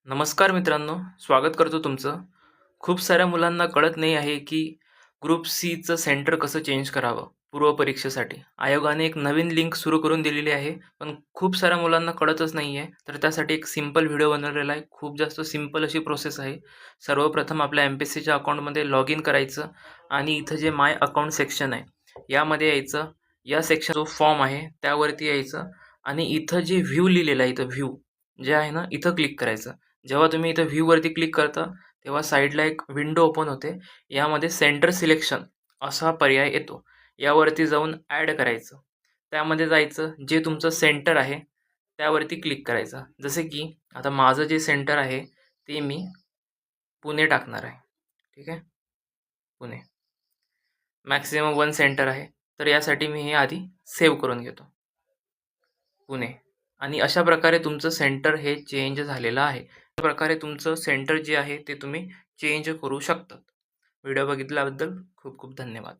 नमस्कार मित्रांनो, स्वागत करतो तुमचं. खूप साऱ्या मुलांना कळत नाही आहे, की ग्रुप सीचं सेंटर कसं चेंज करावं पूर्व परीक्षेसाठी. आयोगाने एक नवीन लिंक सुरू करून दिलेली आहे, पण खूप साऱ्या मुलांना कळतच नाही आहे. तर त्यासाठी एक सिंपल व्हिडिओ बनवलेला आहे. खूप जास्त सिंपल अशी प्रोसेस आहे. सर्वप्रथम आपल्या एम-पी-एस-सीच्या अकाउंटमध्ये लॉग इन करायचं आणि इथं जे माय अकाउंट सेक्शन आहे, यामध्ये यायचं. या सेक्शन जो फॉर्म आहे, त्यावरती यायचं आणि इथं जे व्ह्यू लिहिलेलं आहे, इथं व्ह्यू जे आहे ना, इथं क्लिक करायचं. जेव्हा तुम्ही इथं व्ह्यूवरती क्लिक करता, तेव्हा साईडला एक विंडो ओपन होते. यामध्ये सेंटर सिलेक्शन असा पर्याय येतो. यावरती जाऊन ॲड करायचं. त्यामध्ये जायचं, जे तुमचं सेंटर आहे, त्यावरती क्लिक करायचं. जसे की आता माझं जे सेंटर आहे, ते मी पुणे टाकणार आहे. ठीक आहे? पुणे. मॅक्सिमम 1 सेंटर आहे. तर यासाठी मी हे आधी सेव्ह करून घेतो. पुणे आणि अशा प्रकारे तुमचं सेंटर हे चेंज झालेलं आहे. अशा प्रकारे तुमचं सेंटर जे आहे ते तुम्ही चेंज करू शकता. व्हिडिओ बघितल्याबद्दल खूप खूप धन्यवाद.